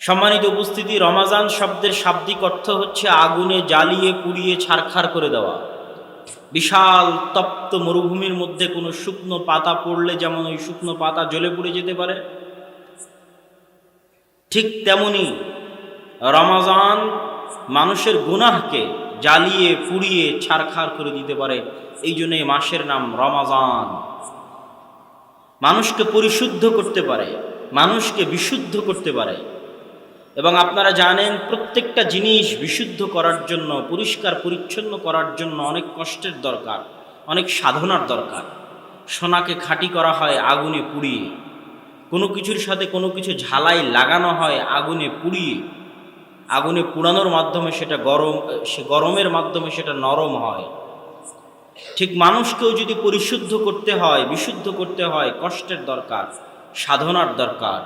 সম্মানিত উপস্থিতি, রমাজান শব্দের শাব্দিক অর্থ হচ্ছে আগুনে জ্বালিয়ে পুড়িয়ে ছারখার করে দেওয়া। বিশাল তপ্ত মরুভূমির মধ্যে কোনো শুকনো পাতা পড়লে যেমন ওই শুকনো পাতা জ্বলে পুড়ে যেতে পারে, ঠিক তেমনি রমাজান মানুষের গুনাহকে জ্বালিয়ে পুড়িয়ে ছারখার করে দিতে পারে। এই জন্য এই মাসের নাম রমাজান। মানুষকে পরিশুদ্ধ করতে পারে, মানুষকে বিশুদ্ধ করতে পারে। এবং আপনারা জানেন, প্রত্যেকটা জিনিস বিশুদ্ধ করার জন্য, পরিষ্কার পরিচ্ছন্ন করার জন্য অনেক কষ্টের দরকার, অনেক সাধনার দরকার। সোনাকে খাঁটি করা হয় আগুনে পুড়িয়ে, কোনো কিছুর সাথে কোনো কিছু ঝালাই লাগানো হয় আগুনে পুড়িয়ে। আগুনে পুড়ানোর মাধ্যমে সেটা গরমের মাধ্যমে সেটা নরম হয়। ঠিক মানুষকেও যদি পরিশুদ্ধ করতে হয়, বিশুদ্ধ করতে হয়, কষ্টের দরকার, সাধনার দরকার।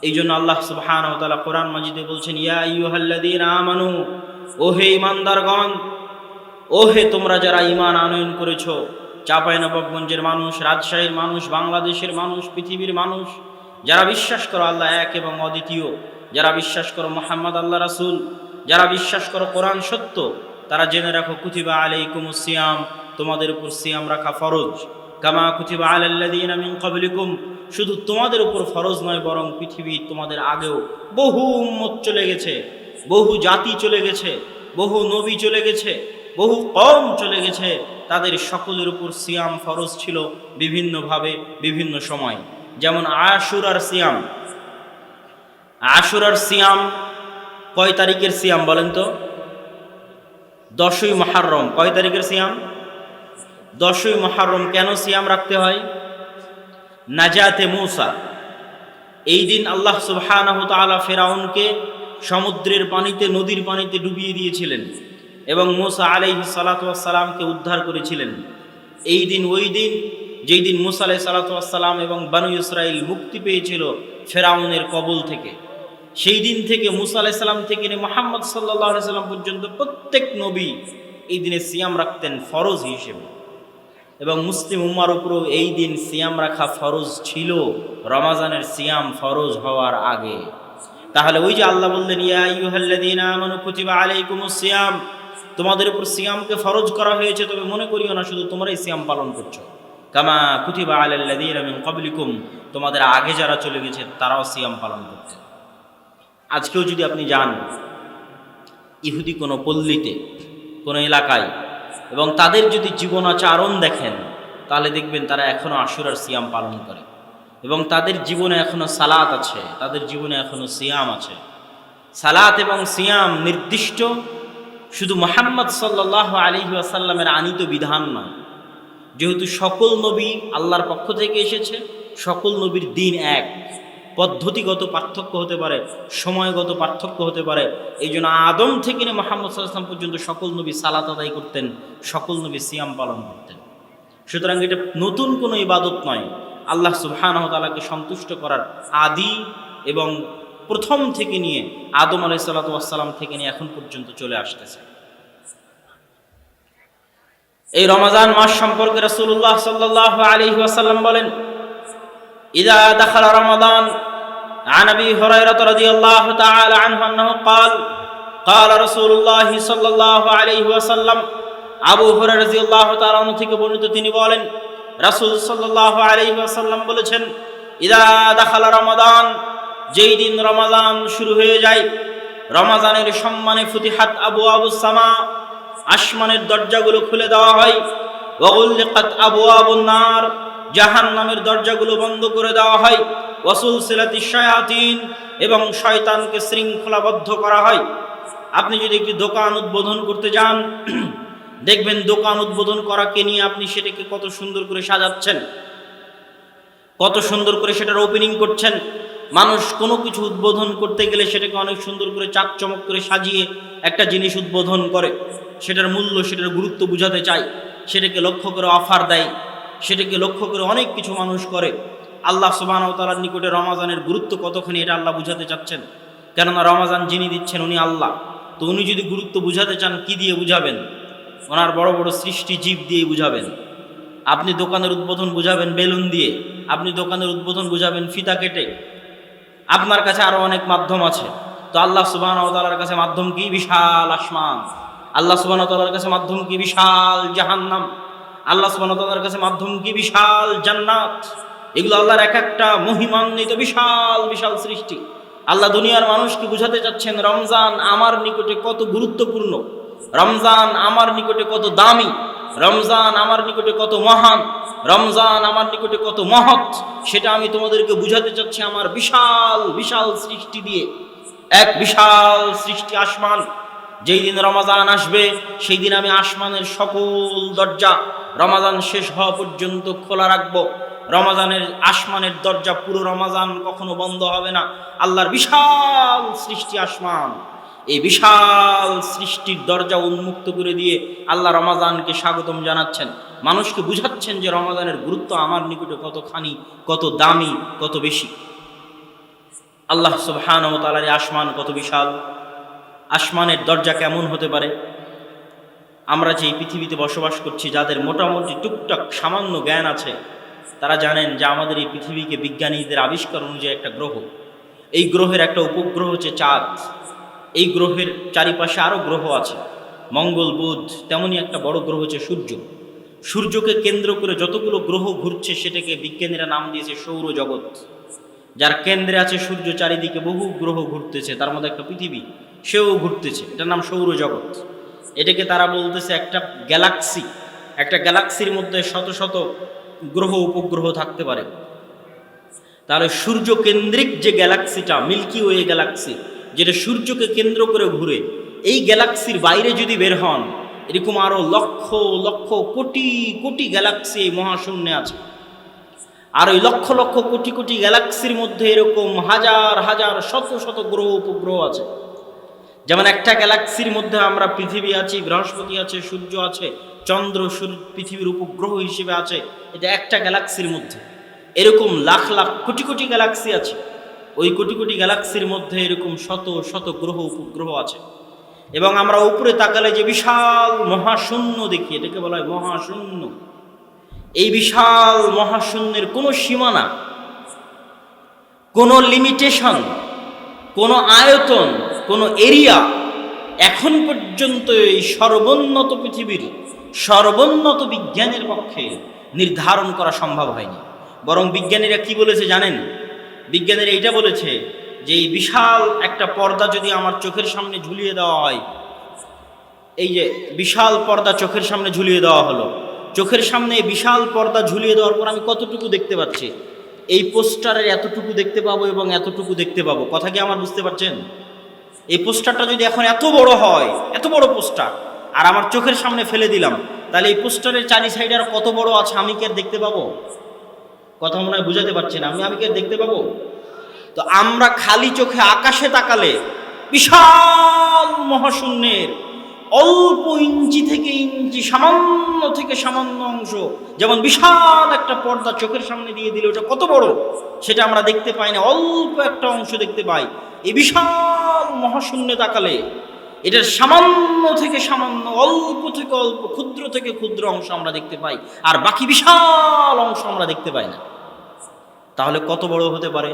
এই জন্য আল্লাহ সুবহানাহু ওয়া তাআলা কোরআন মাজিদে বলছেন, ইয়া আইয়ুহাল্লাযীনা আমানু, ওহে ঈমানদারগণ, ওহে তোমরা যারা ঈমান আনয়ন করেছো। চাঁপাইনবাবগঞ্জের মানুষ, রাজশাহীর মানুষ, বাংলাদেশের মানুষ, পৃথিবীর মানুষ, যারা বিশ্বাস করো আল্লাহ এক এবং অদ্বিতীয়, যারা বিশ্বাস করো মুহাম্মদ আল্লাহ রাসূল, যারা বিশ্বাস করো কোরআন সত্য, তারা জেনে রাখো কুতিবা আলাইকুমুস সিয়াম, তোমাদের উপর সিয়াম রাখা ফরজ। কামা কুতিবা আলাল্লাযীনা মিন ক্বাবলিকুম, শুধু তোমাদের উপর ফরজ নয়, বরং পৃথিবী তোমাদের আগেও বহু উম্মত চলে গেছে, বহু জাতি চলে গেছে, বহু নবী চলে গেছে, বহু কওম চলে গেছে, তাদের সকলের উপর সিয়াম ফরজ ছিল বিভিন্নভাবে বিভিন্ন সময়। যেমন আশুরার সিয়াম। আশুরার সিয়াম কয় তারিখের সিয়াম বলেন তো? 10ই মুহররম। কয় তারিখের সিয়াম? 10ই মুহররম। কেন সিয়াম রাখতে হয়? নাজাতে মূসা। এই দিন আল্লাহ সুবহানাহু ওয়া তাআলা ফিরআউনকে সমুদ্রের পানিতে, নদীর পানিতে ডুবিয়ে দিয়েছিলেন এবং মূসা আলাইহিস সালাতু ওয়াস সালামকে উদ্ধার করেছিলেন। এই দিন ওই দিন যেই দিন মূসা আলাইহিস সালাতু ওয়াস সালাম এবং বনু ইসরাইল মুক্তি পেয়েছিল ফিরআউনের কবল থেকে। সেই দিন থেকে মূসা আলাইহিস সালাম থেকে নিয়ে মুহাম্মদ সাল্লাল্লাহু আলাইহি সাল্লাম পর্যন্ত প্রত্যেক নবী এই দিনে সিয়াম রাখতেন ফরজ হিসেবে। এবং মুসলিম উম্মার উপরও এই দিন সিয়াম রাখা ফরজ ছিল, রমাজানের সিয়াম ফরজ হওয়ার আগে। তাহলে ওই যে আল্লাহ বললেন, ইয়া আইয়ুহাল্লাযীনা আমানু কুতিবা আলাইকুমুস সিয়াম, তোমাদের উপর সিয়ামকে ফরজ করা হয়েছে, তবে মনে করিও না শুধু তোমরাই সিয়াম পালন করছো। কামা কুতিবা আলাল্লাযীনা মিন ক্বাবলিকুম, তোমাদের আগে যারা চলে গেছে তারাও সিয়াম পালন করছে। আজকেও যদি আপনি যান ইহুদি কোনো পল্লীতে, কোনো এলাকায়, এবং তাদের যদি জীবনাচরণ দেখেন, তাহলে দেখবেন তারা এখনও আশুরার সিয়াম পালন করে এবং তাদের জীবনে এখনও সালাত আছে, তাদের জীবনে এখনও সিয়াম আছে। সালাত এবং সিয়াম নির্দিষ্ট শুধু মুহাম্মদ সাল্লাল্লাহু আলাইহি ওয়াসাল্লামের আনিত বিধান নয়। যেহেতু সকল নবী আল্লাহর পক্ষ থেকে এসেছে, সকল নবীর দিন এক, পদ্ধতিগত পার্থক্য হতে পারে, সময়গত পার্থক্য হতে পারে। এই জন্য আদম থেকে নিয়ে মুহাম্মদ সাল্লাল্লাহু আলাইহি ওয়াসাল্লাম পর্যন্ত সকল নবী সালাত আদায় করতেন, সকল নবী সিয়াম পালন করতেন। সুতরাং এটা নতুন কোনো ইবাদত নয়, আল্লাহ সুবহানাহু ওয়া তাআলাকে সন্তুষ্ট করার আদি এবং প্রথম থেকে নিয়ে আদম আলাইহিস সালাতু ওয়াস সালাম থেকে নিয়ে এখন পর্যন্ত চলে আসতেছে। এই রমাজান মাস সম্পর্কে রাসূলুল্লাহ সাল্লাল্লাহু আলাইহি ওয়াসাল্লাম বলেন, ইযা দাখালা রমাদান, আন আবি হুরায়রা রাদিয়াল্লাহু তাআলা আনহু আন্নাহু ক্বাল ক্বালা রাসূলুল্লাহ সাল্লাল্লাহু আলাইহি ওয়াসাল্লাম, আবু হুরায়রা রাদিয়াল্লাহু তাআলা আনহু থেকে বর্ণিত, তিনি বলেন রাসূল সাল্লাল্লাহু আলাইহি ওয়াসাল্লাম বলেছেন, ইযা দাখালা রমাদান, যেই দিন রমাদান শুরু হয়ে যায়, রমাজানের সম্মানে ফুতিহাত আবওয়াবুস সামা, আসমানের দরজাগুলো খুলে দেওয়া হয়, ওয়া গুলিকাত আবওয়াবুন নার, জাহান্নামের দরজাগুলো বন্ধ করে দেওয়া হয়, ওয়া সুলসিলাতিশ শায়াতিন, এবং শয়তানকে শৃঙ্খলাবদ্ধ করা হয়। আপনি যদি একটি দোকান উদ্বোধন করতে যান, দেখবেন দোকান উদ্বোধন করাকে নিয়ে আপনি সেটাকে কত সুন্দর করে সাজাচ্ছেন, কত সুন্দর করে সেটার ওপেনিং করছেন। মানুষ কোনো কিছু উদ্বোধন করতে গেলে সেটাকে অনেক সুন্দর করে চাকচমক করে সাজিয়ে একটা জিনিস উদ্বোধন করে, সেটার মূল্য, সেটার গুরুত্ব বুঝাতে চায়, সেটাকে লক্ষ্য করে অফার দেয়, সেটাকে লক্ষ্য করে অনেক কিছু মানুষ করে। আল্লাহ সুবহানাহু ওয়া তাআলার নিকটে রমাজানের গুরুত্ব কতখানি এটা আল্লাহ বুঝাতে চাচ্ছেন, কেননা রমাজান যিনি দিচ্ছেন উনি আল্লাহ। তো উনি যদি গুরুত্ব বুঝাতে চান, কি দিয়ে বুঝাবেন? ওনার বড় বড় সৃষ্টি জীব দিয়েই বুঝাবেন। আপনি দোকানের উদ্বোধন বুঝাবেন বেলুন দিয়ে, আপনি দোকানের উদ্বোধন বুঝাবেন ফিতা কেটে, আপনার কাছে আরো অনেক মাধ্যম আছে, তো আল্লাহ সুবহানাহু ওয়া তাআলার কাছে মাধ্যম কি? বিশাল আসমান। আল্লাহ সুবহানাহু ওয়া তাআলার কাছে মাধ্যম কি? বিশাল জাহান্নাম। আল্লাহ সুবহানাহু ওয়া তাআলার কাছে মাধ্যম কি? বিশাল জান্নাত। এগুলো আল্লাহর এক একটা মহিমান্বিত বিশাল বিশাল সৃষ্টি। আল্লাহ দুনিয়ার মানুষকে বুঝাতে চাচ্ছেন রমজান আমার নিকটে কত গুরুত্বপূর্ণ, রমজান আমার নিকটে কত দামি, রমজান আমার নিকটে কত মহান, রমজান আমার নিকটে কত মহৎ, সেটা আমি তোমাদেরকে বুঝাতে চাচ্ছি আমার বিশাল বিশাল সৃষ্টি দিয়ে। এক বিশাল সৃষ্টি আসমান। যেই দিন রমজান আসবে সেই দিন আমি আসমানের সকল দরজা রমজান শেষ হওয়া পর্যন্ত খোলা রাখবো। রমজানের আসমানের দরজা পুরো রমজান কখনো বন্ধ হবে না। আল্লাহর বিশাল সৃষ্টি আসমান, এই বিশাল সৃষ্টির দরজা উন্মুক্ত করে দিয়ে আল্লাহ রমজানকে স্বাগতম জানাচ্ছেন, মানুষকে বুঝাচ্ছেন যে রমজানের গুরুত্ব আমার নিকটে কতখানি, কত দামি, কত বেশি। আল্লাহ সুবহানাহু ওয়া তাআলার আসমান কত বিশাল, আসমানের দরজা কেমন হতে পারে? আমরা যে পৃথিবীতে বসবাস করছি, যাদের মোটামুটি টুকটাক সামান্য জ্ঞান আছে, তারা জানেন যে আমাদের এই পৃথিবীকে বিজ্ঞানীদের আবিষ্কার অনুযায়ী একটা গ্রহ, এই গ্রহের একটা উপগ্রহ হচ্ছে চাঁদ। এই গ্রহের চারিপাশে আরও গ্রহ আছে, মঙ্গল, বুধ, তেমনই একটা বড় গ্রহ হচ্ছে সূর্য। সূর্যকে কেন্দ্র করে যতগুলো গ্রহ ঘুরছে সেটাকে বিজ্ঞানীরা নাম দিয়েছে সৌরজগৎ। যার কেন্দ্রে আছে সূর্য, চারিদিকে বহু গ্রহ ঘুরতেছে, তার মধ্যে একটা পৃথিবী, সেও ঘুরতেছে, এটার নাম সৌরজগৎ। এটাকে তারা বলতেছে একটা গ্যালাক্সি। একটা গ্যালাক্সির মধ্যে শত শত গ্রহ উপগ্রহ থাকতে পারে। তাহলে সূর্য কেন্দ্রিক যে গ্যালাক্সিটা, মিল্কি ওয়ে গ্যালাক্সি, যেটা সূর্যকে কেন্দ্র করে ঘুরে, এই গ্যালাক্সির বাইরে যদি বের হন, এরকম আরো লক্ষ লক্ষ কোটি কোটি গ্যালাক্সি এই মহাশূন্যে আছে। আর ওই লক্ষ লক্ষ কোটি কোটি গ্যালাক্সির মধ্যে এরকম হাজার হাজার শত শত গ্রহ উপগ্রহ আছে। যেমন একটা গ্যালাক্সির মধ্যে আমরা পৃথিবী আছি, বৃহস্পতি আছে, সূর্য আছে, চন্দ্র পৃথিবীর উপগ্রহ হিসেবে আছে, এটা একটা গ্যালাক্সির মধ্যে। এরকম লাখ লাখ কোটি কোটি গ্যালাক্সি আছে। ওই কোটি কোটি গ্যালাক্সির মধ্যে এরকম শত শত গ্রহ উপগ্রহ আছে। এবং আমরা উপরে তাকালে যে বিশাল মহাশূন্য দেখি, এটাকে বলা হয় মহাশূন্য। এই বিশাল মহাশূন্যের কোনো সীমানা, কোনো লিমিটেশন, কোনো আয়তন, কোনো এরিয়া এখন পর্যন্ত এই সর্বোন্নত পৃথিবীর সর্বোন্নত বিজ্ঞানের পক্ষে নির্ধারণ করা সম্ভব হয়নি। বরং বিজ্ঞানীরা কি বলেছে জানেন? বিজ্ঞানীরা এইটা বলেছে যে এই বিশাল একটা পর্দা যদি আমার চোখের সামনে ঝুলিয়ে দেওয়া হয়, এই যে বিশাল পর্দা চোখের সামনে ঝুলিয়ে দেওয়া হলো, চোখের সামনে বিশাল পর্দা ঝুলিয়ে দেওয়ার পর আমি কতটুকু দেখতে পাচ্ছি? এই পোস্টারের এতটুকু দেখতে পাবো এবং এতটুকু দেখতে পাবো। কথা কি আমার বুঝতে পারছেন? এই পোস্টারটা যদি এখন এত বড় হয়, এত বড় পোস্টার, আর আমার চোখের সামনে ফেলে দিলাম, তাহলে এই পোস্টারের চারি সাইডে আর কত বড় আছে আমি কি আর দেখতে পাবো? কথা মনে হয় বুঝাতে পারছি না, আমি কি আর দেখতে পাবো? তো আমরা খালি চোখে আকাশে তাকালে বিশাল মহাশূন্যের অল্প ইঞ্চি থেকে ইঞ্চি, সামান্য থেকে সামান্য অংশ, যেমন বিশাল একটা পর্দা চোখের সামনে দিয়ে দিলে ওটা কত বড় সেটা আমরা দেখতে পাই না, অল্প একটা অংশ দেখতে পাই। এই বিশাল মহাশূন্যে তাকালে এটার সামান্য থেকে সামান্য, অল্প থেকে অল্প, ক্ষুদ্র থেকে ক্ষুদ্র অংশ আমরা দেখতে পাই, আর বাকি বিশাল অংশ আমরা দেখতে পাই না। তাহলে কত বড় হতে পারে?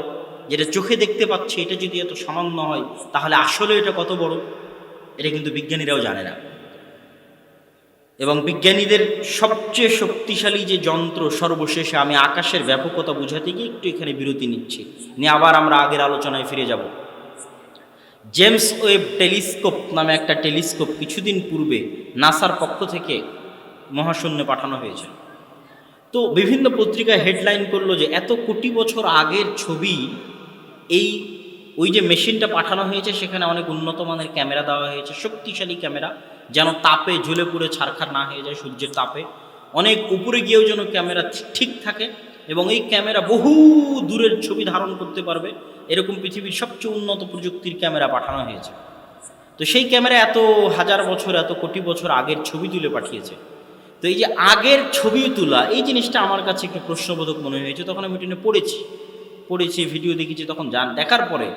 যেটা চোখে দেখতে পাচ্ছি এটা যদি এত সামান্য হয়, তাহলে আসলে এটা কত বড়? এটা কিন্তু বিজ্ঞানীরাও জানে না। এবং বিজ্ঞানীদের সবচেয়ে শক্তিশালী যে যন্ত্র, সর্বশেষে আমি আকাশের ব্যাপকতা বুঝাতে গিয়ে একটু এখানে বিরতি নিচ্ছি, নিয়ে আবার আমরা আগের আলোচনায় ফিরে যাব। জেমস ওয়েব টেলিস্কোপ নামে একটা টেলিস্কোপ কিছুদিন পূর্বে নাসার পক্ষ থেকে মহাশূন্যে পাঠানো হয়েছে। তো বিভিন্ন পত্রিকায় হেডলাইন করলো যে এত কোটি বছর আগের ছবি, এই ওই যে মেশিনটা পাঠানো হয়েছে সেখানে অনেক উন্নত মানের ক্যামেরা দেওয়া হয়েছে, শক্তিশালী ক্যামেরা, যেন তাপে জ্বলে পুড়ে ছারখার না হয়ে যায় সূর্যের তাপে। অনেক উপরে গিয়েও যেন ক্যামেরা ঠিক থাকে, এবং এই ক্যামেরা বহু দূরের ছবি ধারণ করতে পারবে, এরকম পৃথিবীর সবচেয়ে উন্নত প্রযুক্তির ক্যামেরা পাঠানো হয়েছে। তো সেই ক্যামেরা এত হাজার বছর, এত কোটি বছর আগের ছবি তুলে পাঠিয়েছে। তো এই যে আগের ছবি তোলা, এই জিনিসটা আমার কাছে একটু প্রশ্নবোধক মনে হয়েছে। তখন আমি এটা নিয়ে পড়েছি, ভিডিও দেখেছি। তখন দেখার পরে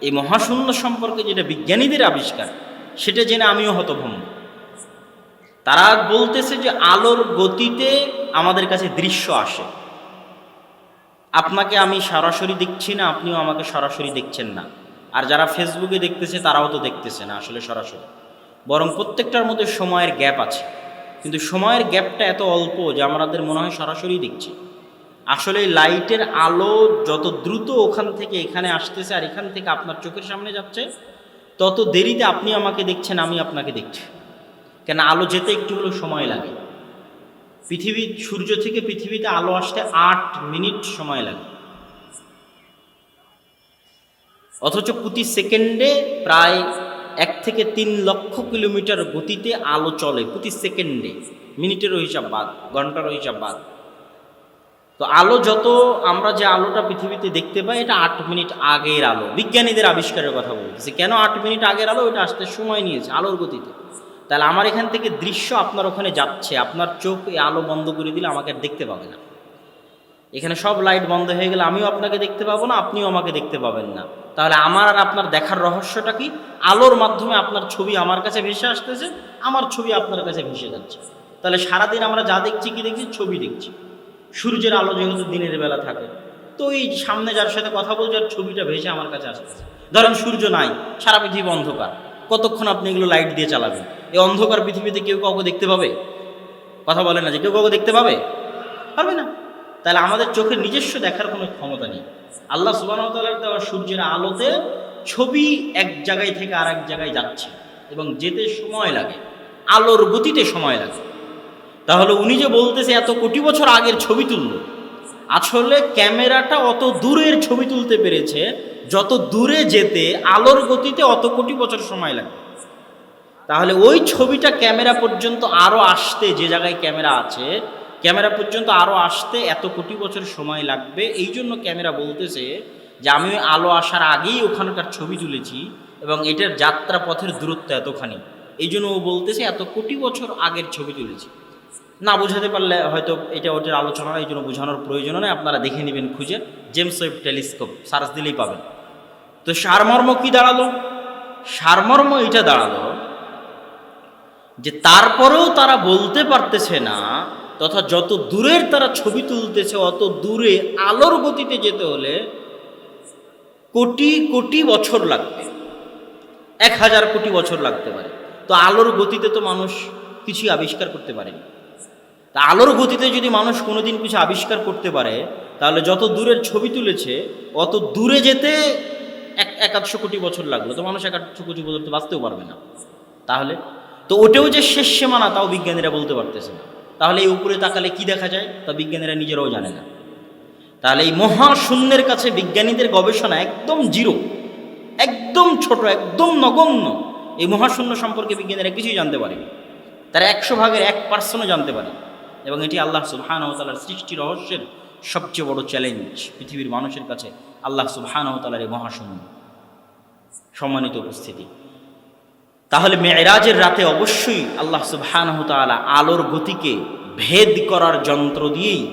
এই মহাশূন্য সম্পর্কে যেটা বিজ্ঞানীদের আবিষ্কার, সেটা জেনে আমিও হতভম্ব। তারা বলতেছে যে আলোর গতিতে আমাদের কাছে দৃশ্য আসে, আপনাকে আমি সরাসরি দেখছি না, আপনিও আমাকে সরাসরি দেখছেন না, আর যারা ফেসবুকে দেখতেছে তারাও তো দেখতেছে না আসলে সরাসরি, বরং প্রত্যেকটার মধ্যে সময়ের গ্যাপ আছে। কিন্তু সময়ের গ্যাপটা এত অল্প যে আমাদের মনে হয় সরাসরি দেখছি। আসলে লাইটের আলো যত দ্রুত ওখান থেকে এখানে আসতেছে আর এখান থেকে আপনার চোখের সামনে যাচ্ছে, তত দেরিতে আপনি আমাকে দেখছেন, আমি আপনাকে দেখছি। কেন, আলো যেতে একটু হলেও সময় লাগে। সূর্য থেকে পৃথিবীতে আলো আসতে 8 মিনিট সময় লাগে, অথচ প্রতি সেকেন্ডে প্রায় 1 থেকে 3 লক্ষ কিলোমিটার গতিতে আলো চলে প্রতি সেকেন্ডে, মিনিটেরও হিসাব বাদ, ঘন্টারও হিসাব বাদ। তো আলো যত, আমরা যে আলোটা পৃথিবীতে দেখতে পাই এটা 8 মিনিট আগের আলো। বিজ্ঞানীদের আবিষ্কারের কথা বলতেছি। কেন 8 মিনিট আগের আলো? এটা আসতে সময় নিয়েছে আলোর গতিতে। তাহলে আমার এখান থেকে দৃশ্য আপনার ওখানে যাচ্ছে, আপনার চোখ এই আলো বন্ধ করে দিলে আমাকে আর দেখতে পাবে না। এখানে সব লাইট বন্ধ হয়ে গেলে আমিও আপনাকে দেখতে পাবো না, আপনিও আমাকে দেখতে পাবেন না। তাহলে আমার আর আপনার দেখার রহস্যটা কি? আলোর মাধ্যমে আপনার ছবি আমার কাছে ভেসে আসতেছে, আমার ছবি আপনার কাছে ভেসে যাচ্ছে। তাহলে সারাদিন আমরা যা দেখছি, কি দেখছি? ছবি দেখছি। সূর্যের আলো যেহেতু দিনের বেলা থাকে, তো এই সামনে যার সাথে কথা বলছে আর ছবিটা ভেসে আমার কাছে আসতেছে। ধরেন সূর্য নাই, সারা পৃথিবী অন্ধকার, কতক্ষণ আপনি এগুলো লাইট দিয়ে চালাবেন? এই অন্ধকার পৃথিবীতে কেউ কাউকে দেখতে পাবে? কথা বলে না যে কেউ কাউকে দেখতে পাবে? পারবে না। তাহলে আমাদের চোখের নিজস্ব দেখার কোনো ক্ষমতা নেই। আল্লাহ সুবহানাহু ওয়া তাআলার দেওয়া সূর্যের আলোতে ছবি এক জায়গায় থেকে আর এক জায়গায় যাচ্ছে এবং যেতে সময় লাগে, আলোর গতিতে সময় লাগে। তাহলে উনি যে বলতেছে এত কোটি বছর আগের ছবি তুলল, আসলে ক্যামেরাটা অত দূরের ছবি তুলতে পেরেছে, যত দূরে যেতে আলোর গতিতে অত কোটি বছর সময় লাগে। তাহলে ওই ছবিটা ক্যামেরা পর্যন্ত আরও আসতে, যে জায়গায় ক্যামেরা আছে, ক্যামেরা পর্যন্ত আরও আসতে এত কোটি বছর সময় লাগবে। এই জন্য ক্যামেরা বলতেছে যে আমি আলো আসার আগেই ওখানকার ছবি তুলেছি এবং এটার যাত্রা পথের দূরত্ব এতখানি। এই জন্য ও বলতেছে এত কোটি বছর আগের ছবি তুলেছি। না বোঝাতে পারলে হয়তো এটা ওটার আলোচনা, এই জন্য বোঝানোর প্রয়োজন নেই, আপনারা দেখে নেবেন খুঁজে, জেমস ওয়েব টেলিস্কোপ সার্চ দিলেই পাবেন। তো সারমর্ম কি দাঁড়ালো? সারমর্ম এটা দাঁড়ালো যে তারপরেও তারা বলতে পারতেছে না, তথা যত দূরের তারা ছবি তুলতেছে অত দূরে আলোর গতিতে যেতে হলে কোটি কোটি বছর লাগবে, 1000 কোটি বছর লাগতে পারে। তো আলোর গতিতে তো মানুষ কিছুই আবিষ্কার করতে পারেনি। তা আলোর গতিতে যদি মানুষ কোনোদিন কিছু আবিষ্কার করতে পারে, তাহলে যত দূরের ছবি তুলেছে অত দূরে যেতে 100 কোটি বছর লাগলো, তো মানুষ 100 কোটি বছর তো বাঁচতেও পারবে না। তাহলে তো ওটাও যে শেষ সীমানা তাও বিজ্ঞানীরা বলতে পারতেছে না। তাহলে এই উপরে তাকালে কি দেখা যায় তা বিজ্ঞানীরা নিজেরাও জানে না। তাহলে এই মহাশূন্যের কাছে বিজ্ঞানীদের গবেষণা একদম জিরো, একদম ছোট, একদম নগণ্য। এই মহাশূন্য সম্পর্কে বিজ্ঞানীরা কিছুই জানতে পারেনি। তারা 100 ভাগের 1% জানতে পারে। এবং এটি আল্লাহ সুবহানাহু ওয়া তাআলার সৃষ্টি রহস্যের সবচেয়ে বড় চ্যালেঞ্জ পৃথিবীর মানুষের কাছে, আল্লাহ সুবহানাহু ওয়া তাআলার এই মহাশূন্য। সম্মানিত উপস্থিতি, তাহলে মেরাজের রাতে অবশ্যই আল্লাহ সুবহানাহু ওয়া তাআলা আলোর গতিকে ভেদ করার যন্ত্র দিয়েই,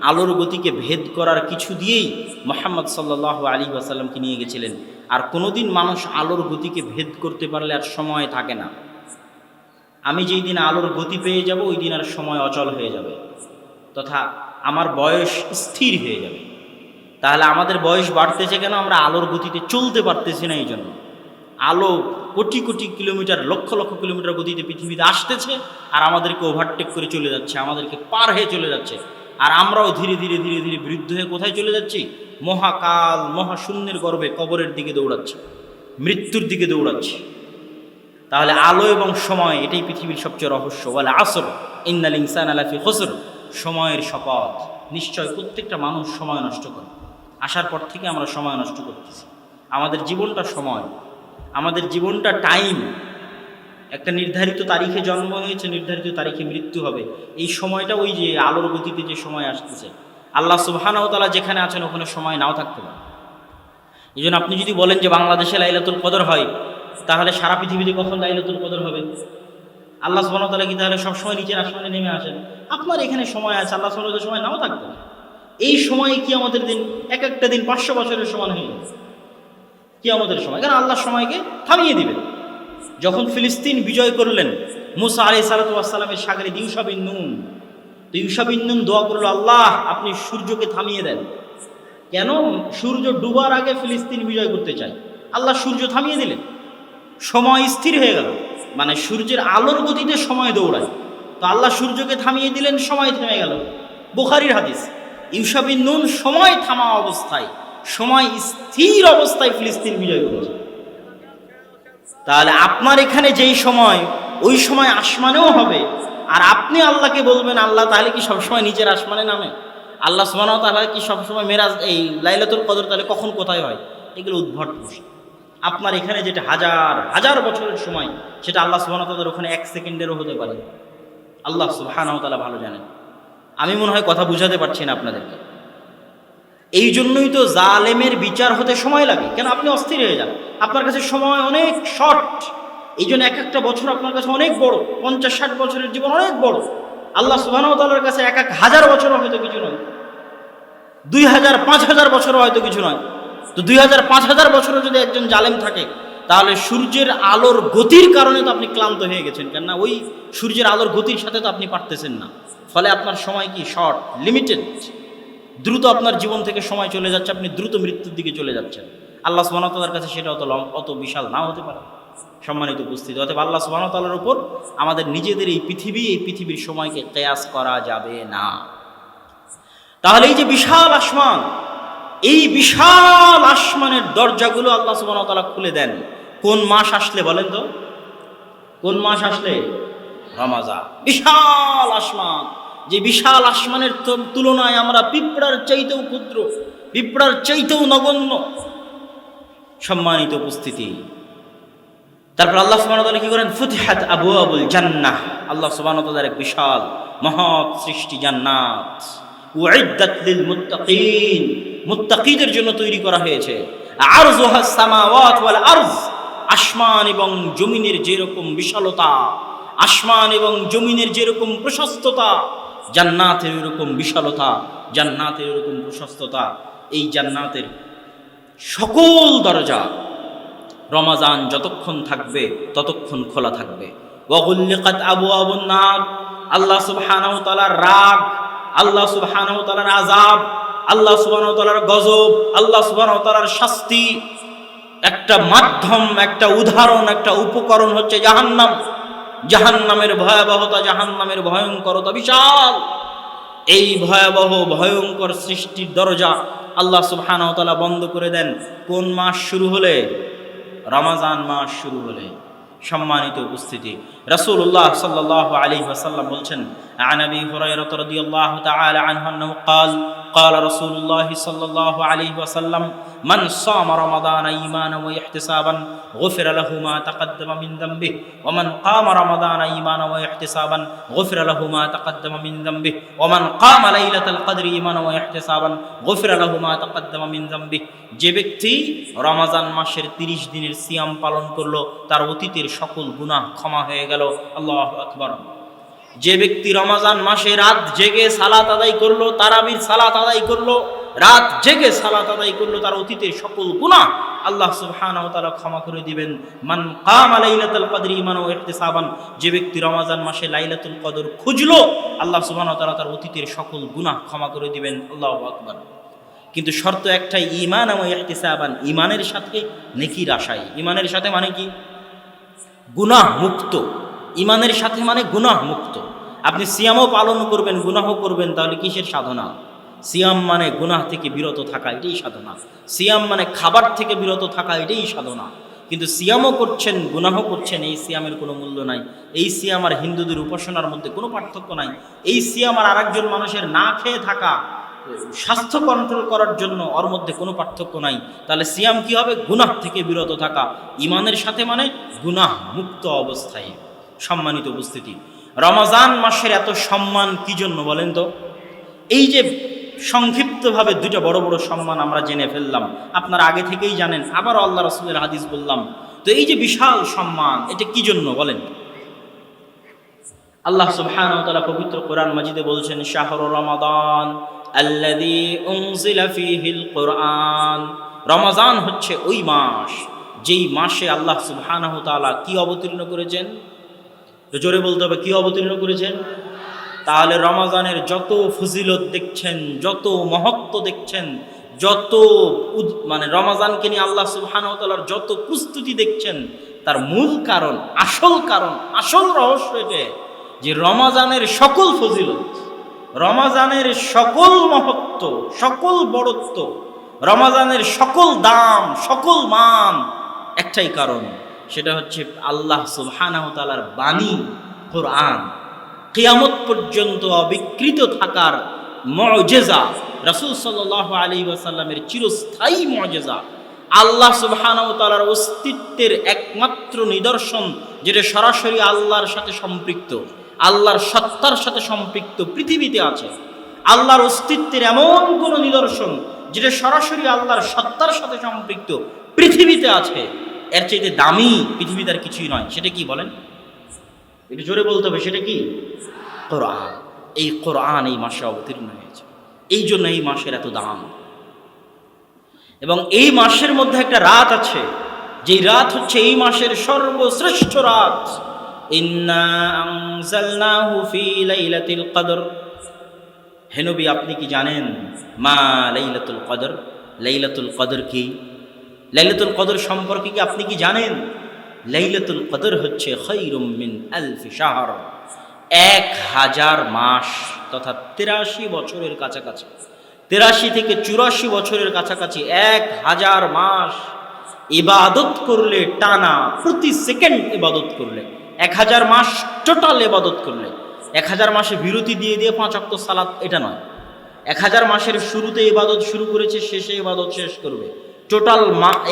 আলোর গতিকে ভেদ করার কিছু দিয়েই মুহাম্মদ সাল্লাল্লাহু আলাইহি ওয়াসাল্লামকে নিয়ে গেছিলেন। আর কোনোদিন মানুষ আলোর গতিকে ভেদ করতে পারলে আর সময় থাকে না। আমি যেই দিন আলোর গতি পেয়ে যাব ওই দিন আর সময় অচল হয়ে যাবে, তথা আমার বয়স স্থির হয়ে যাবে। তাহলে আমাদের বয়স বাড়তেছে কেন? আমরা আলোর গতিতে চলতে পারতেছি না। এই জন্য আলো কোটি কোটি কিলোমিটার, লক্ষ লক্ষ কিলোমিটার গতিতে পৃথিবীতে আসতেছে আর আমাদেরকে ওভারটেক করে চলে যাচ্ছে, আমাদেরকে পার হয়ে চলে যাচ্ছে। আর আমরাও ধীরে ধীরে ধীরে ধীরে বৃদ্ধ হয়ে কোথায় চলে যাচ্ছি? মহাকাল, মহাশূন্যের গর্ভে কবরের দিকে দৌড়াচ্ছি, মৃত্যুর দিকে দৌড়াচ্ছি। তাহলে আলো এবং সময় এটাই পৃথিবীর সবচেয়ে রহস্য। ওয়াল আসর ইন্নাল ইনসানা লাফি খুসর, সময়ের শপথ, নিশ্চয় প্রত্যেকটা মানুষ সময় নষ্ট করে। আসার পর থেকে আমরা সময় নষ্ট করতেছি। আমাদের জীবনটা সময়, আমাদের জীবনটা টাইম। একটা নির্ধারিত তারিখে জন্ম হয়েছে, নির্ধারিত তারিখে মৃত্যু হবে। এই সময়টা ওই যে আলোর গতিতে যে সময় আসতেছে, আল্লাহ সুবহানাহু ওয়া তাআলা যেখানে আছেন ওখানে সময় নাও থাকতে পারে। এই জন্য আপনি যদি বলেন যে বাংলাদেশে লাইলাতুল কদর হয়, তাহলে সারা পৃথিবীতে কখন লাইলাতুল কদর হবে? আল্লাহ সুবহানাহু ওয়া তাআলা কি তাহলে সবসময় নিচের আসমানে নেমে আসেন? আপনার এখানে সময় আছে, আল্লাহ সুবহানাহু ওয়া তাআলার সময় নাও থাকতে পারে। এই সময়ে কি আমাদের দিন এক একটা দিন 500 বছরের সমান হয়ে যাবে কি আমাদের সময়? কারণ আল্লাহ সময়কে থামিয়ে দিবেন। যখন ফিলিস্তিন বিজয় করলেন মুসা আলাইহিস সালাতু ওয়াস সালামের সাগরে ইউশা বিন নুন, তো ইউশা বিন নুন দোয়া করলো, আল্লাহ আপনি সূর্যকে থামিয়ে দেন। কেন সূর্য ডুবার আগে ফিলিস্তিন বিজয় করতে চায়, আল্লাহ সূর্য থামিয়ে দিলেন, সময় স্থির হয়ে গেল। মানে সূর্যের আলোর গতিতে সময় দৌড়ায়, তো আল্লাহ সূর্যকে থামিয়ে দিলেন, সময় থেমে গেল। বুখারীর হাদিস, ইউশা বিন নুন সময় থামা অবস্থায়, সময় স্থির অবস্থায় ফিলিস্তিন বিজয় করেছে। তাহলে আপনার এখানে যেই সময়, ওই সময় আসমানেও হবে, আর আপনি আল্লাহকে বলবেন আল্লাহ তাহলে কি সবসময় নিচের আসমানে নামে? আল্লাহ সুবহানাহু ওয়া তাআলা কি সবসময় মেরাজ এই লাইলাতুল কদর তাহলে কখন কোথায় হয়? এগুলো উদ্ভট প্রশ্ন। আপনার এখানে যেটা হাজার হাজার বছরের সময়, সেটা আল্লাহ সুবহানাহু ওয়া তাআলার ওখানে 1 সেকেন্ডেরও হতে পারে। আল্লাহ সুবহানাহু ওয়া তাআলা ভালো জানেন। আমি মনে হয় কথা বুঝাতে পারছি না আপনাদেরকে। এই জন্যই তো জালেমের বিচার হতে সময় লাগে। কেন? আপনি অস্থির হয়ে যান, আপনার কাছে সময় অনেক শর্ট। এই জন্য এক একটা বছর আপনার কাছে অনেক বড়, 50-60 বছরের জীবন অনেক বড়। আল্লাহ সুবহানাহু ওয়া তাআলার কাছে 1,000 বছরও হয়তো কিছু নয়, 2,000-5,000 বছরও হয়তো কিছু নয়। তো 2,000-5,000 বছরও যদি একজন জালেম থাকে, তাহলে সূর্যের আলোর গতির কারণে তো আপনি ক্লান্ত হয়ে গেছেন, কেননা ওই সূর্যের আলোর গতির সাথে তো আপনি পারতেছেন না। ফলে আপনার সময় কি শর্ট, লিমিটেড, দ্রুত আপনার জীবন থেকে সময় চলে যাচ্ছে, আপনি দ্রুত মৃত্যুর দিকে চলে যাচ্ছেন। আল্লাহ সুবহানাহু ওয়া তাআলার কাছে সেটা অত বিশাল নাও হতে পারে। সম্মানিত উপস্থিতি, অতএব আল্লাহ সুবহানাহু ওয়া তাআলার উপর আমাদের নিজেদের এই পৃথিবীর সময়কে কিয়াস করা যাবে না। তাহলে এই যে বিশাল আসমান, এই বিশাল আসমানের দরজাগুলো আল্লাহ সুবহানাহু ওয়া তাআলা খুলে দেন কোন মাস আসলে বলেন তো? কোন মাস আসলে? রমাজান। বিশাল আসমান, যে বিশাল আসমানের তুলনায় আমরা পিঁপড়ার চাইতেও ক্ষুদ্র, পিঁপড়ার চাইতেও নগণ্য। সম্মানিত উপস্থিতি, তারপর আল্লাহ সুবহানাহু ওয়া তাআলা কি করেন? ফুতিহাত আবওয়াবুল জান্নাহ। আল্লাহ সুবহানাহু ওয়া তাআলার এক বিশাল মহৎ সৃষ্টি জান্নাত, উইদ্দাত লিল মুত্তাকিন, মুত্তাকিদের জন্য তৈরি করা হয়েছে। আরযুহাস সামাওয়াত ওয়াল আরজ, আসমান এবং জমিনের যেরকম বিশালতা, আসমান এবং জমিনের যেরকম প্রশস্ততা, জান্নাতের এরকম বিশালতা, জান্নাতের এরকম প্রশস্ততা। এই জান্নাতের সকল দরজা রমাজান যতক্ষণ থাকবে ততক্ষণ খোলা থাকবে। ওয়াগুল্লিকাত আবওয়াবুন নার, আল্লাহ সুবহানাহু ওয়া তাআলার রাগ, আল্লাহ সুবহানাহু ওয়া তাআলার আযাব, আল্লাহ সুবহানাহু ওয়া তাআলার গজব, আল্লাহ সুবহানাহু ওয়া তাআলার শাস্তি, একটা মাধ্যম, একটা উদাহরণ, একটা উপকরণ হচ্ছে জাহান্নাম। জাহান্নামের ভয়াবহতা, জাহান্নামের ভয়ঙ্করতা বিশাল। এই ভয়াবহ ভয়ঙ্কর সৃষ্টির দরজা আল্লাহ সুবহানাহু ওয়া তাআলা বন্ধ করে দেন কোন মাস শুরু হলে? রমাজান মাস শুরু হলে। সম্মানিত উপস্থিতি, রাসূলুল্লাহ সাল্লাল্লাহু আলাইহি ওয়াসাল্লাম বলছেন, আন আবি হুরায়রা রাদিয়াল্লাহু তাআলা আনহু আন্নাহু قال قال رسول الله صلى الله عليه وسلم من صام رمضان ايمانا واحتسابا غفر له ما تقدم من ذنبه ومن قام رمضان ايمانا واحتسابا غفر له ما تقدم من ذنبه ومن قام ليلة القدر ايمانا واحتسابا غفر له ما تقدم من ذنبه। যে ব্যক্তি রমাজান মাসের 30 দিনের সিয়াম পালন করলো, তার অতীতের সকল গুনাহ ক্ষমা হয়ে গেল। আল্লাহু আকবার। যে ব্যক্তি রমাজান মাসে রাত জেগে সালাত আদায় করলো, তারাবির সালাত আদায় করলো, রাত জেগে সালাত আদায় করলো, তার অতীতের সকল গুনাহ আল্লাহ সুবহানাহু ওয়া তাআলা ক্ষমা করে দিবেন। মান কামা লাইলাতুল কদর ঈমানান ওয়া ইহতিসাবান, যে ব্যক্তি রমাজান মাসে লাইলাতুল কদর খুঁজলো, আল্লাহ সুবহানাহু ওয়া তাআলা তার অতীতের সকল গুনাহ ক্ষমা করে দিবেন। আল্লাহু আকবার। কিন্তু শর্ত একটাই, ঈমান ওয়া ইহতিসাবান, ঈমানের সাথে নেকির আশায়। ঈমানের সাথে মানে কি? গুনাহ মুক্ত। ঈমানের সাথে মানে গুনাহ মুক্ত। আপনি সিয়ামও পালন করবেন, গুনাহও করবেন, তাহলে কিসের সাধনা? সিয়াম মানে গুনাহ থেকে বিরত থাকা, এটাই সাধনা। সিয়াম মানে খাবার থেকে বিরত থাকা, এটাই সাধনা। কিন্তু সিয়ামও করছেন, গুনাহও করছেন, এই সিয়ামের কোনো মূল্য নাই। এই সিয়াম আর হিন্দুদের উপাসনার মধ্যে কোনো পার্থক্য নাই। এই সিয়াম আর আরেকজন মানুষের না খেয়ে থাকা, স্বাস্থ্য কন্ট্রোল করার জন্য, ওর মধ্যে কোনো পার্থক্য নাই। তাহলে সিয়াম কি হবে? গুনাহ থেকে বিরত থাকা। ঈমানের সাথে মানে গুনাহ মুক্ত অবস্থায়। সম্মানিত উপস্থিতি, রমাজান মাসের এত সম্মান কি জন্য বলেন তো? এই যে সংক্ষিপ্তভাবে দুটো বড় বড় সম্মান আমরা জেনে ফেললাম, আপনারা আগে থেকেই জানেন, আবারও আল্লাহ রাসূলের হাদিস বললাম। তো এই যে বিশাল সম্মান, এটা কি জন্য বলেন? আল্লাহ সুবহানাহু ওয়া তাআলা পবিত্র কোরআন মাজিদে বলছেন, শাহরু রমাদান আল্লাযী উনজিলা ফীহিল কুরআন। রমাজান হচ্ছে ওই মাস, যেই মাসে আল্লাহ সুবহানাহু ওয়া তাআলা কি অবতীর্ণ করেছেন? জোরে বলতে হবে, কি অবতীর্ণ করেছেন? তাহলে রমাজানের যত ফজিলত দেখছেন, যত মহত্ব দেখছেন, যত মানে রমাজানকে নিয়ে আল্লাহ সুবহানাহু ওয়া তাআলার যত প্রস্তুতি দেখছেন, তার মূল কারণ, আসল রহস্য এটা যে রমাজানের সকল ফজিলত, রমাজানের সকল মহত্ব, সকল বড়ত্ব, রমাজানের সকল দাম, সকল মান একটাই কারণ, সেটা হচ্ছে আল্লাহ সুবহানাহু ওয়া তাআলার বাণী কোরআন, কিয়ামত পর্যন্ত অবিকৃত থাকার মুজিজা, রাসূল সাল্লাল্লাহু আলাইহি ওয়াসাল্লামের চিরস্থায়ী মুজিজা, আল্লাহ সুবহানাহু ওয়া তাআলার অস্তিত্বের একমাত্র নিদর্শন, যেটা সরাসরি আল্লাহর সাথে সম্পৃক্ত, আল্লাহর সত্তার সাথে সম্পৃক্ত পৃথিবীতে আছে। আল্লাহর অস্তিত্বের এমন কোন নিদর্শন যেটা সরাসরি আল্লাহর সত্তার সাথে সম্পৃক্ত পৃথিবীতে আছে, এর চাইতে দামি পৃথিবীতে আর কিছুই নয়। সেটা কি বলেন? একটু জোরে বলতে হবে, সেটা কি? কোরআন। এই কোরআন এই মাসে অবতীর্ণ হয়েছে, এই জন্য এই মাসের এত দাম। এবং এই মাসের মধ্যে একটা রাত আছে, যেই রাত হচ্ছে এই মাসের সর্বশ্রেষ্ঠ রাত। ইন্না আনজালনাহু ফি লাইলাতুল কদর। হে নবী, আপনি কি জানেন মা লাইলাতুল কদর? লাইলাতুল কদর কি? লাইলাতুল কদর সম্পর্কে কি আপনি কি জানেন? লাইলাতুল কদর হচ্ছে খায়রুম মিন আলফি শাহর, 1000 মাস তথা 83 বছরের কাছাকাছি, 83 থেকে 84 বছরের কাছাকাছি 1000 মাস ইবাদত করলে, টানা প্রতি সেকেন্ড ইবাদত করলে, 1000 মাস টোটাল ইবাদত করলে, 1000 মাসে বিরতি দিয়ে 5 ওয়াক্ত সালাত, এটা নয়। 1000 মাসের শুরুতে ইবাদত শুরু করেছে, শেষে ইবাদত শেষ করবে। টোটাল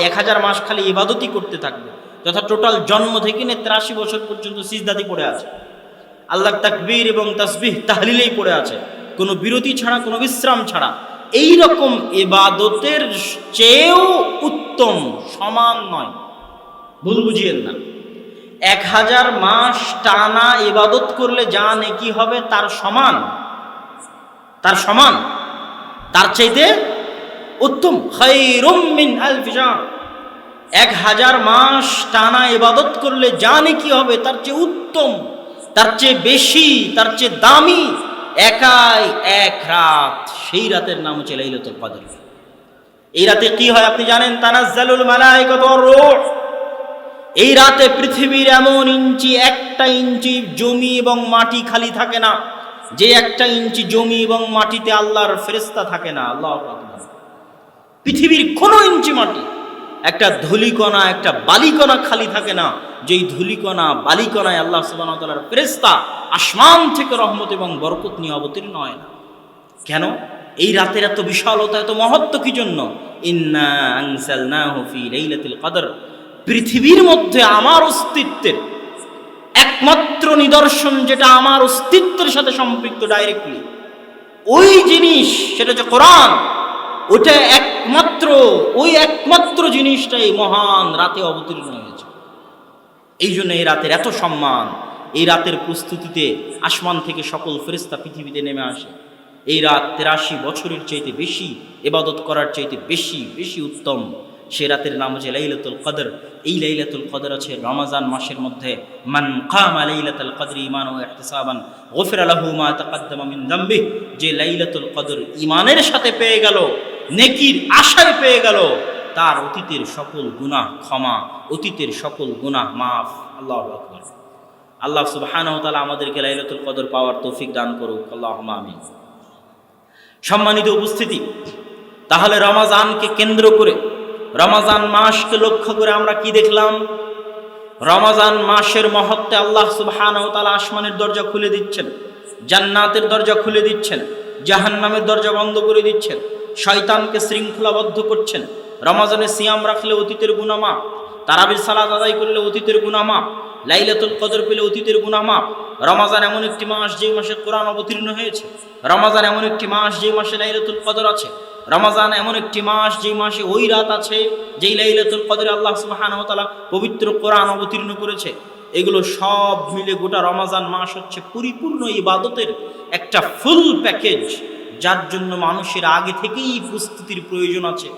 1000 মাস খালি ইবাদতই করতে থাকবে, তথা টোটাল জন্ম থেকে 83 বছর পর্যন্ত সিজদাতে পড়ে আছে, আল্লাহর তাকবীর এবং তাসবিহ তাহলিলেই পড়ে আছে, কোনো বিরতি ছাড়া, কোনো বিশ্রাম ছাড়া। এই রকম ইবাদতের চেয়েও উত্তম, সমান নয়, ভুল বুঝিয়েন না। 1000 মাস টানা ইবাদত করলে যা নেকি হবে তার সমান, তার চাইতে উত্তম। খায়রুম মিন আলফি শাহর, 1000 মাস টানা ইবাদত করলে যা নেকি হবে তার চেয়ে উত্তম, তার চেয়ে বেশি, তার চেয়ে দামি একাই এক রাত। সেই রাতের নাম হচ্ছে লাইলাতুল কদর। এই রাতে কি হয় আপনি জানেন? তানাজ্জালুল মালায়েকাতু ওয়ার রূহ। এই রাতে পৃথিবীর এমন একটা ইঞ্চি জমি এবং মাটি খালি থাকে না, যে একটা ইঞ্চি জমি এবং মাটিতে আল্লাহর ফেরেশতা থাকে না। আল্লাহু আকবার। পৃথিবীর কোনো ইঞ্চি মাটি, একটা ধূলিকণা, একটা বালিকণা খালি থাকে না, যেই ধূলিকণা বালিকণায় আল্লাহ সুবহানাহু ওয়া তাআলার ফেরেশতা আসমান থেকে রহমত এবং বরকত নিয়ে অবতীর্ণ হয় না। কেন? এই রাতের এত বিশালতা, এত মহত্ব কি জন্য? ইন্না আনজালনাহু ফি লাইলাতুল কদর। পৃথিবীর মধ্যে আমার অস্তিত্বের একমাত্র নিদর্শন, যেটা আমার অস্তিত্বের সাথে সম্পৃক্ত ডাইরেক্টলি, ওই জিনিস, সেটা হচ্ছে কোরআন। ওটা একমাত্র জিনিসটাই মহান রাতে অবতীর্ণ হয়েছে। এই জন্য এই রাতের এত সম্মান। এই রাতের প্রস্তুতিতে আসমান থেকে সকল ফেরেশতা পৃথিবীতে নেমে আসে। এই রাত 83 বছরের চাইতে বেশি ইবাদত করার চাইতে বেশি উত্তম। সে রাতের নাম হচ্ছে লাইলাতুল কদর। এই লাইলাতুল কদর আছে রমজান মাসের মধ্যে। মান কামা লাইলাতুল কদরি ঈমানান ওয়া ইহতিসাবান গুফিরা লাহু মা তাকাদ্দামা মিন যামবি। যে লাইলাতুল কদর ঈমানের সাথে পেয়ে গেল, নেকির আশায় পেয়ে গেল, তার অতীতের সকল গুনাহ ক্ষমা, অতীতের সকল গুনাহ মাফ। আল্লাহু আকবার। আল্লাহ সুবহানাহু ওয়া তাআলা আমাদেরকে লাইলাতুল কদর পাওয়ার তৌফিক দান করুক। আল্লাহুম্মা আমিন। সম্মানিত উপস্থিতি, তাহলে রমজানকে কেন্দ্র করে, রমজান মাসকে লক্ষ্য করে আমরা কি দেখলাম? রমজান মাসের মহত্বে আল্লাহ সুবহানাহু ওয়া তাআলা আসমানের দরজা খুলে দিচ্ছেন, জান্নাতের দরজা খুলে দিচ্ছেন, জাহান্নামের দরজা বন্ধ করে দিচ্ছেন, শয়তানকে শৃঙ্খলাবদ্ধ করছেন। রমজানে সিয়াম রাখলে অতীতের গুনাহ মাফ, তারাবির সালাত আদায় করলে অতীতের গুনাহ মাফ, লাইলাতুল কদর পেলে অতীতের গুনাহ মাফ। রমজান এমন একটি মাস যে মাসে কোরআন অবতীর্ণ হয়েছে। রমজান এমন একটি মাস যে মাসে লাইলাতুল কদর আছে। রমজান এমন একটি মাস যে মাসে ওই রাত আছে যেই লাইলাতুল কদরে আল্লাহ সুবহানাহু ওয়া তাআলা পবিত্র কোরআন অবতীর্ণ করেছে। এগুলো সব মিলে গোটা রমজান মাস হচ্ছে পরিপূর্ণ ইবাদতের একটা ফুল প্যাকেজ, যার জন্য মানুষের আগে থেকেই প্রস্তুতির প্রয়োজন আছে,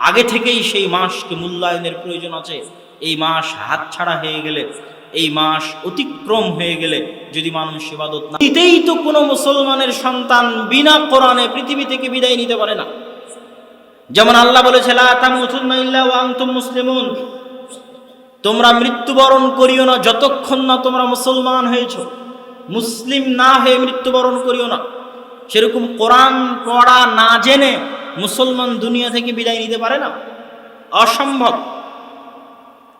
আগে থেকেই সেই মাসকে মূল্যায়নের প্রয়োজন আছে। এই মাস হাতছাড়া হয়ে গেলে, এই মাস অতিক্রম হয়ে গেলে যদি মানুষ ইবাদত না নিতেই, তো কোনো মুসলমানের সন্তান বিনা কোরআনে পৃথিবী থেকে বিদায় নিতে পারে না। যেমন আল্লাহ বলেছে লা তামুতুন্না ইল্লা ওয়া আনতুম মুসলিমুন, তোমরা মৃত্যুবরণ করিও না যতক্ষণ না তোমরা মুসলমান হয়েছ। মুসলিম না হয়ে মৃত্যুবরণ করিও না। সেরকম কোরআন পড়া না জেনে মুসলমান দুনিয়া থেকে বিদায় নিতে পারে না, অসম্ভব।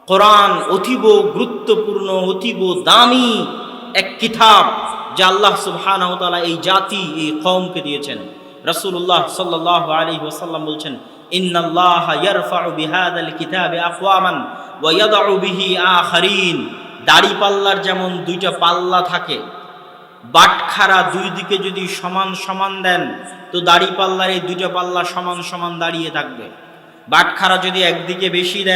কোরআন অতীব গুরুত্বপূর্ণ, অতীব দামি এক কিতাব যা আল্লাহ সুবহানাহু ওয়া তাআলা এই জাতি, এই কওমকে দিয়েছেন। রাসূলুল্লাহ সাল্লাল্লাহু আলাইহি ওয়াসাল্লাম বলছেন, ইন্নাল্লাহা ইয়ারফাউ বিহাদাল কিতাবি আকওয়ামান ওয়া ইয়াদউ বিহি আখারিন। দাড়ি পাল্লার যেমন দুইটা পাল্লা থাকে, বাটখারা দুই দিকে যদি সমান সমান দেন তো দাড়ি পাল্লার এই দুইটা পাল্লা সমান সমান দাঁড়িয়ে থাকবে। বাটখারা যদি একদিকে বেশি দেন